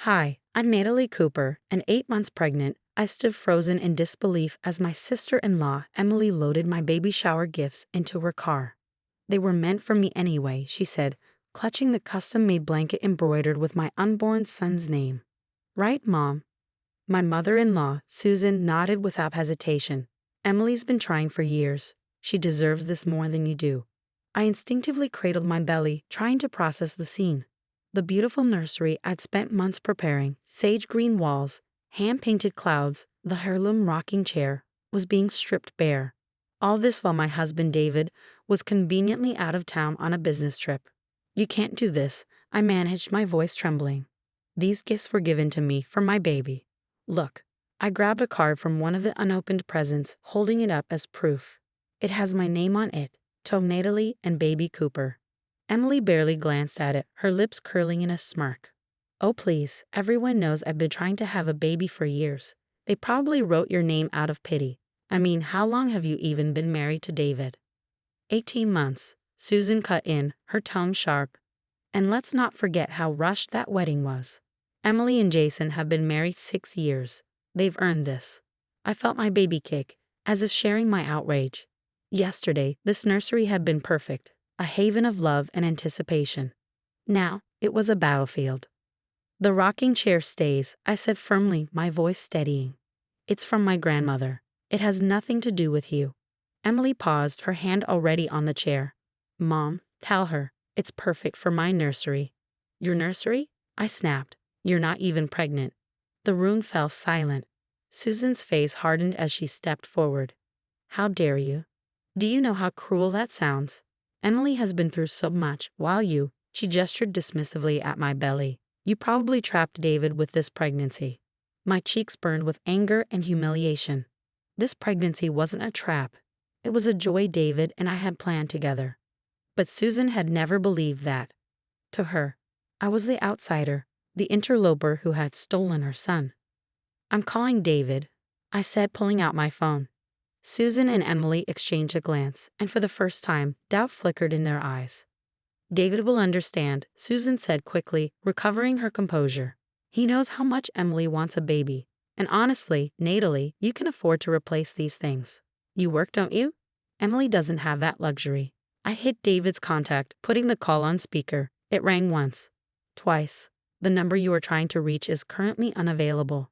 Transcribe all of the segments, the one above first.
Hi, I'm Natalie Cooper, and 8 months pregnant, I stood frozen in disbelief as my sister-in-law, Emily, loaded my baby shower gifts into her car. They were meant for me anyway, she said, clutching the custom-made blanket embroidered with my unborn son's name. Right, Mom? My mother-in-law, Susan, nodded without hesitation. Emily's been trying for years. She deserves this more than you do. I instinctively cradled my belly, trying to process the scene. The beautiful nursery I'd spent months preparing, sage green walls, hand-painted clouds, the heirloom rocking chair, was being stripped bare. All this while my husband David was conveniently out of town on a business trip. You can't do this, I managed, my voice trembling. These gifts were given to me for my baby. Look, I grabbed a card from one of the unopened presents, holding it up as proof. It has my name on it, to Natalie and baby Cooper. Emily barely glanced at it, her lips curling in a smirk. Oh please, everyone knows I've been trying to have a baby for years. They probably wrote your name out of pity. I mean, how long have you even been married to David? 18 months, Susan cut in, her tongue sharp. And let's not forget how rushed that wedding was. Emily and Jason have been married 6 years. They've earned this. I felt my baby kick, as if sharing my outrage. Yesterday, this nursery had been perfect, a haven of love and anticipation. Now, it was a battlefield. The rocking chair stays, I said firmly, my voice steadying. It's from my grandmother. It has nothing to do with you. Emily paused, her hand already on the chair. Mom, tell her, it's perfect for my nursery. Your nursery? I snapped. You're not even pregnant. The room fell silent. Susan's face hardened as she stepped forward. How dare you? Do you know how cruel that sounds? Emily has been through so much, while you, she gestured dismissively at my belly. You probably trapped David with this pregnancy. My cheeks burned with anger and humiliation. This pregnancy wasn't a trap. It was a joy David and I had planned together. But Susan had never believed that. To her, I was the outsider, the interloper who had stolen her son. I'm calling David, I said, pulling out my phone. Susan and Emily exchanged a glance, and for the first time, doubt flickered in their eyes. David will understand, Susan said quickly, recovering her composure. He knows how much Emily wants a baby, and honestly, Natalie, you can afford to replace these things. You work, don't you? Emily doesn't have that luxury. I hit David's contact, putting the call on speaker. It rang once. Twice. The number you are trying to reach is currently unavailable.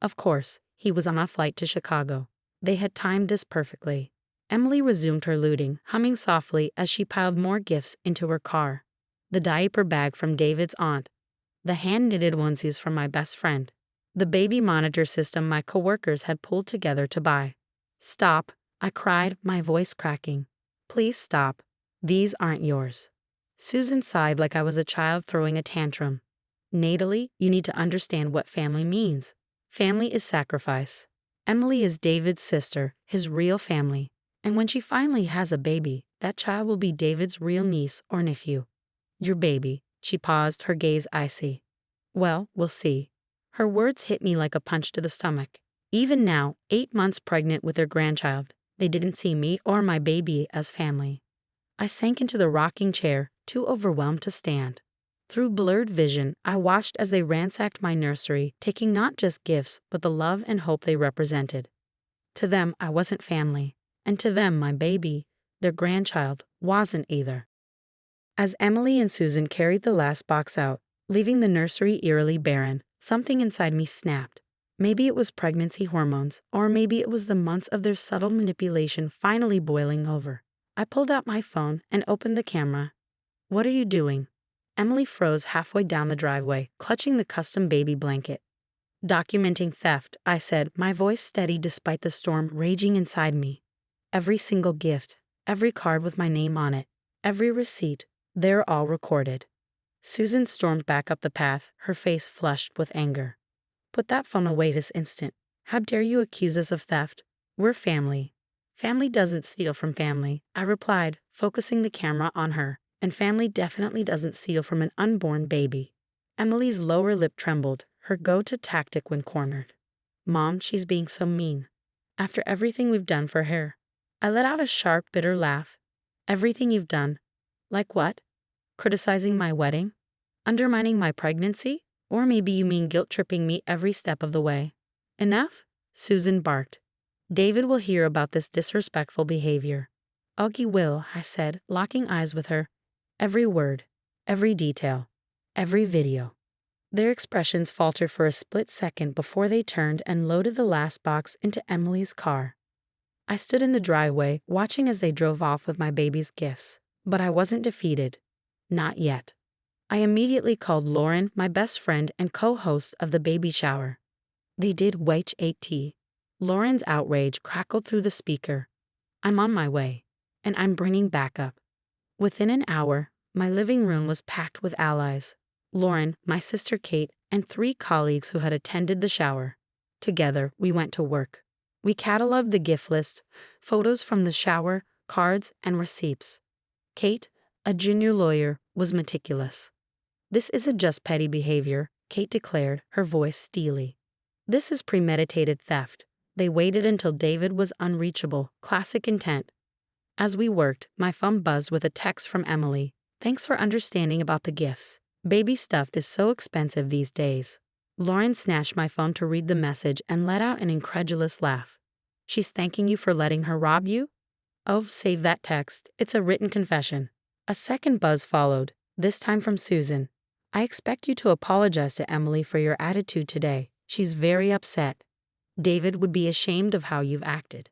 Of course, he was on a flight to Chicago. They had timed this perfectly. Emily resumed her looting, humming softly as she piled more gifts into her car. The diaper bag from David's aunt. The hand-knitted onesies from my best friend. The baby monitor system my coworkers had pulled together to buy. Stop, I cried, my voice cracking. Please stop. These aren't yours. Susan sighed like I was a child throwing a tantrum. Natalie, you need to understand what family means. Family is sacrifice. Emily is David's sister, his real family. And when she finally has a baby, that child will be David's real niece or nephew. Your baby, she paused, her gaze icy. Well, we'll see. Her words hit me like a punch to the stomach. Even now, 8 months pregnant with their grandchild, they didn't see me or my baby as family. I sank into the rocking chair, too overwhelmed to stand. Through blurred vision, I watched as they ransacked my nursery, taking not just gifts, but the love and hope they represented. To them, I wasn't family. And to them, my baby, their grandchild, wasn't either. As Emily and Susan carried the last box out, leaving the nursery eerily barren, something inside me snapped. Maybe it was pregnancy hormones, or maybe it was the months of their subtle manipulation finally boiling over. I pulled out my phone and opened the camera. What are you doing? Emily froze halfway down the driveway, clutching the custom baby blanket. Documenting theft, I said, my voice steady despite the storm raging inside me. Every single gift, every card with my name on it, every receipt, they're all recorded. Susan stormed back up the path, her face flushed with anger. Put that phone away this instant. How dare you accuse us of theft? We're family. Family doesn't steal from family, I replied, focusing the camera on her. And family definitely doesn't steal from an unborn baby. Emily's lower lip trembled, her go-to tactic when cornered. Mom, she's being so mean. After everything we've done for her. I let out a sharp, bitter laugh. Everything you've done. Like what? Criticizing my wedding? Undermining my pregnancy? Or maybe you mean guilt-tripping me every step of the way. Enough? Susan barked. David will hear about this disrespectful behavior. Augie will, I said, locking eyes with her. Every word, every detail, every video. Their expressions faltered for a split second before they turned and loaded the last box into Emily's car. I stood in the driveway, watching as they drove off with my baby's gifts. But I wasn't defeated. Not yet. I immediately called Lauren, my best friend and co-host of the baby shower. They did wait at. Lauren's outrage crackled through the speaker. I'm on my way, and I'm bringing backup. Within an hour, my living room was packed with allies. Lauren, my sister Kate, and 3 colleagues who had attended the shower. Together, we went to work. We cataloged the gift list, photos from the shower, cards, and receipts. Kate, a junior lawyer, was meticulous. This isn't just petty behavior, Kate declared, her voice steely. This is premeditated theft. They waited until David was unreachable, classic intent. As we worked, my phone buzzed with a text from Emily. Thanks for understanding about the gifts. Baby stuff is so expensive these days. Lauren snatched my phone to read the message and let out an incredulous laugh. She's thanking you for letting her rob you? Oh, save that text. It's a written confession. A second buzz followed, this time from Susan. I expect you to apologize to Emily for your attitude today. She's very upset. David would be ashamed of how you've acted.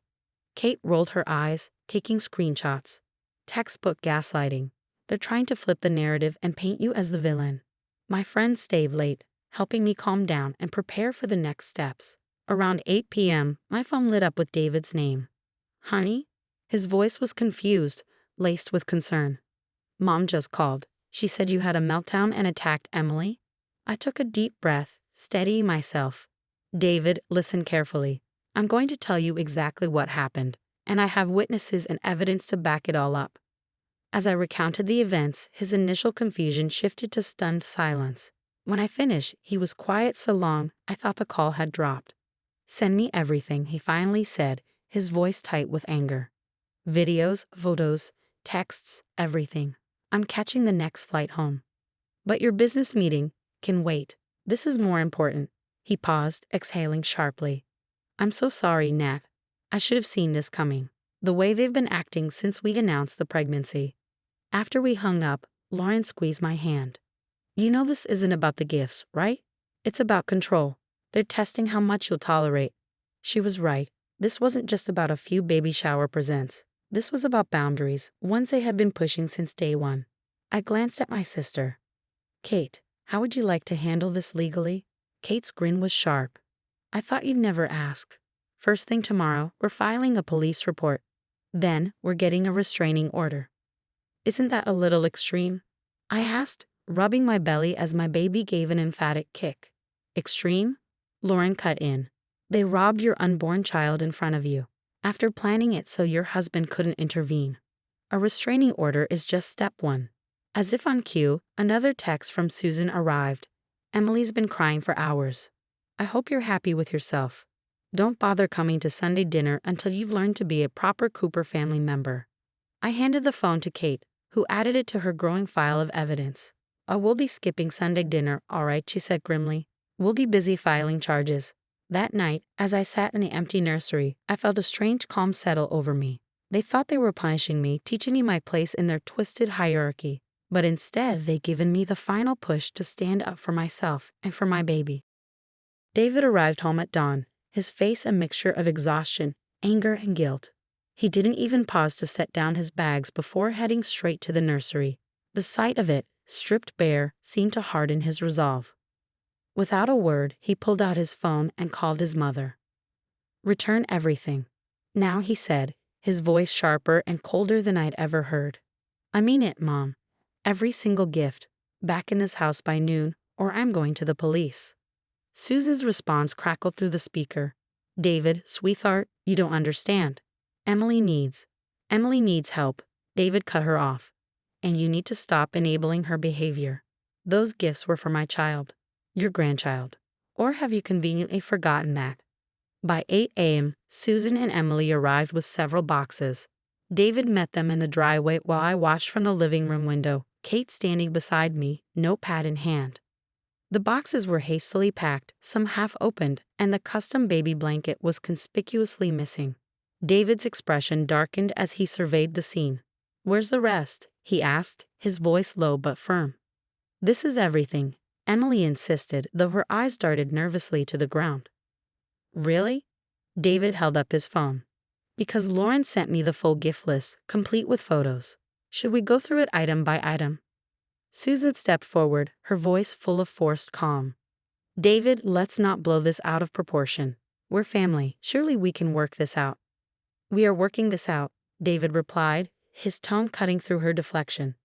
Kate rolled her eyes, taking screenshots. Textbook gaslighting. They're trying to flip the narrative and paint you as the villain. My friend stayed late, helping me calm down and prepare for the next steps. Around 8 p.m., my phone lit up with David's name. Honey? His voice was confused, laced with concern. Mom just called. She said you had a meltdown and attacked Emily? I took a deep breath, steadying myself. David, listen carefully. I'm going to tell you exactly what happened, and I have witnesses and evidence to back it all up. As I recounted the events, his initial confusion shifted to stunned silence. When I finished, he was quiet so long, I thought the call had dropped. Send me everything, he finally said, his voice tight with anger. Videos, photos, texts, everything. I'm catching the next flight home. But your business meeting can wait. This is more important. He paused, exhaling sharply. I'm so sorry, Nat. I should have seen this coming. The way they've been acting since we announced the pregnancy. After we hung up, Lauren squeezed my hand. You know this isn't about the gifts, right? It's about control. They're testing how much you'll tolerate. She was right. This wasn't just about a few baby shower presents. This was about boundaries, ones they had been pushing since day one. I glanced at my sister. Kate, how would you like to handle this legally? Kate's grin was sharp. I thought you'd never ask. First thing tomorrow, we're filing a police report. Then, we're getting a restraining order. Isn't that a little extreme? I asked, rubbing my belly as my baby gave an emphatic kick. Extreme? Lauren cut in. They robbed your unborn child in front of you, after planning it so your husband couldn't intervene. A restraining order is just step 1. As if on cue, another text from Susan arrived. Emily's been crying for hours. I hope you're happy with yourself. Don't bother coming to Sunday dinner until you've learned to be a proper Cooper family member. I handed the phone to Kate, who added it to her growing file of evidence. Oh, we'll be skipping Sunday dinner, all right, she said grimly. We'll be busy filing charges. That night, as I sat in the empty nursery, I felt a strange calm settle over me. They thought they were punishing me, teaching me my place in their twisted hierarchy. But instead, they'd given me the final push to stand up for myself and for my baby. David arrived home at dawn, his face a mixture of exhaustion, anger, and guilt. He didn't even pause to set down his bags before heading straight to the nursery. The sight of it, stripped bare, seemed to harden his resolve. Without a word, he pulled out his phone and called his mother. Return everything. Now, he said, his voice sharper and colder than I'd ever heard. I mean it, Mom. Every single gift. Back in this house by noon, or I'm going to the police. Susan's response crackled through the speaker. David, sweetheart, you don't understand. Emily needs help. David cut her off. And you need to stop enabling her behavior. Those gifts were for my child, your grandchild. Or have you conveniently forgotten that? By 8 a.m., Susan and Emily arrived with several boxes. David met them in the driveway while I watched from the living room window, Kate standing beside me, notepad in hand. The boxes were hastily packed, some half opened, and the custom baby blanket was conspicuously missing. David's expression darkened as he surveyed the scene. "Where's the rest?" he asked, his voice low but firm. "This is everything," Emily insisted, though her eyes darted nervously to the ground. "Really?" David held up his phone. "Because Lauren sent me the full gift list, complete with photos. Should we go through it item by item?" Susan stepped forward, her voice full of forced calm. "David, let's not blow this out of proportion. We're family. Surely we can work this out." "We are working this out," David replied, his tone cutting through her deflection.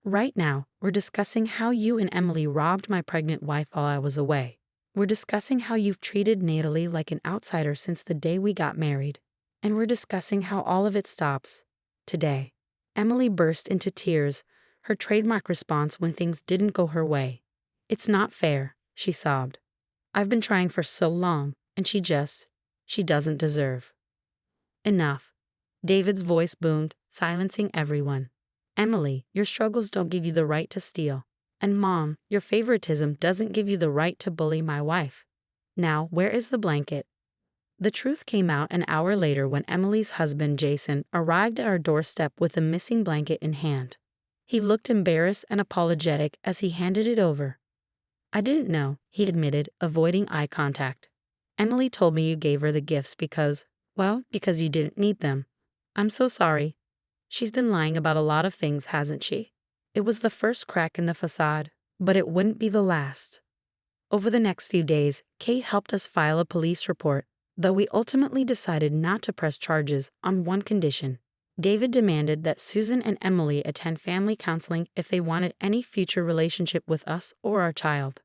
"Right now, we're discussing how you and Emily robbed my pregnant wife while I was away. We're discussing how you've treated Natalie like an outsider since the day we got married. And we're discussing how all of it stops today." Emily burst into tears, her trademark response when things didn't go her way. "It's not fair," she sobbed. "I've been trying for so long, and she doesn't deserve." "Enough." David's voice boomed, silencing everyone. "Emily, your struggles don't give you the right to steal. And Mom, your favoritism doesn't give you the right to bully my wife. Now, where is the blanket?" The truth came out an hour later when Emily's husband, Jason, arrived at our doorstep with the missing blanket in hand. He looked embarrassed and apologetic as he handed it over. "I didn't know," he admitted, avoiding eye contact. "Emily told me you gave her the gifts because you didn't need them. I'm so sorry. She's been lying about a lot of things, hasn't she? It was the first crack in the facade, but it wouldn't be the last." Over the next few days, Kate helped us file a police report, though we ultimately decided not to press charges on one condition. David demanded that Susan and Emily attend family counseling if they wanted any future relationship with us or our child.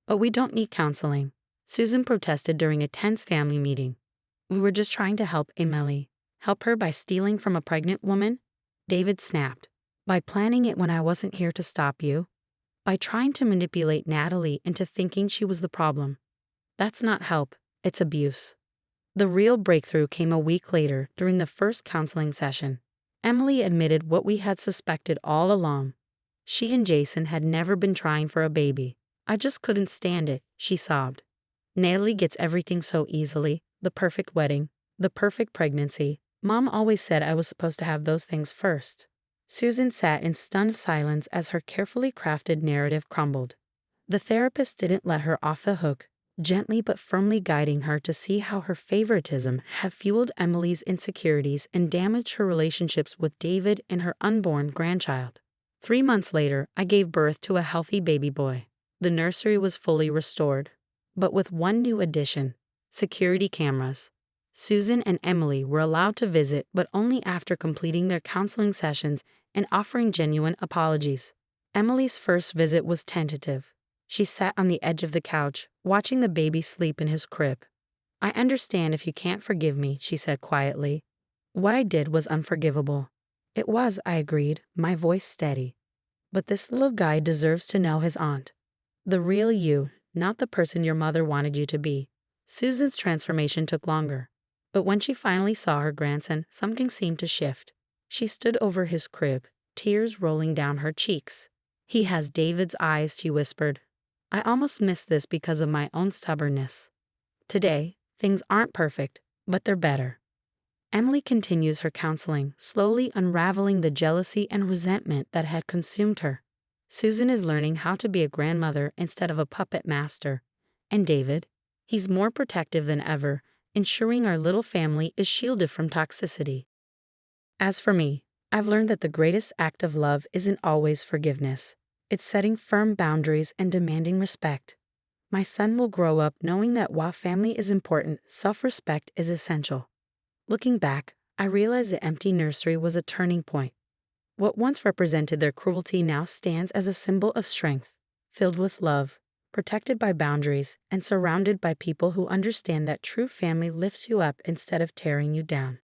"But we don't need counseling," Susan protested during a tense family meeting. "We were just trying to help Emily." "Help her by stealing from a pregnant woman?" David snapped. "By planning it when I wasn't here to stop you? By trying to manipulate Natalie into thinking she was the problem? That's not help, it's abuse." The real breakthrough came a week later during the first counseling session. Emily admitted what we had suspected all along. She and Jason had never been trying for a baby. "I just couldn't stand it," she sobbed. "Natalie gets everything so easily, the perfect wedding, the perfect pregnancy. Mom always said I was supposed to have those things first." Susan sat in stunned silence as her carefully crafted narrative crumbled. The therapist didn't let her off the hook, gently but firmly guiding her to see how her favoritism had fueled Emily's insecurities and damaged her relationships with David and her unborn grandchild. 3 months later, I gave birth to a healthy baby boy. The nursery was fully restored, but with one new addition: security cameras. Susan and Emily were allowed to visit, but only after completing their counseling sessions and offering genuine apologies. Emily's first visit was tentative. She sat on the edge of the couch, watching the baby sleep in his crib. "I understand if you can't forgive me," she said quietly. "What I did was unforgivable." "It was," I agreed, my voice steady. "But this little guy deserves to know his aunt. The real you, not the person your mother wanted you to be." Susan's transformation took longer, but when she finally saw her grandson, something seemed to shift. She stood over his crib, tears rolling down her cheeks. "He has David's eyes," she whispered. "I almost missed this because of my own stubbornness. Today, things aren't perfect, but they're better." Emily continues her counseling, slowly unraveling the jealousy and resentment that had consumed her. Susan is learning how to be a grandmother instead of a puppet master. And David? He's more protective than ever, ensuring our little family is shielded from toxicity. As for me, I've learned that the greatest act of love isn't always forgiveness. It's setting firm boundaries and demanding respect. My son will grow up knowing that while family is important, self-respect is essential. Looking back, I realized the empty nursery was a turning point. What once represented their cruelty now stands as a symbol of strength, filled with love, protected by boundaries, and surrounded by people who understand that true family lifts you up instead of tearing you down.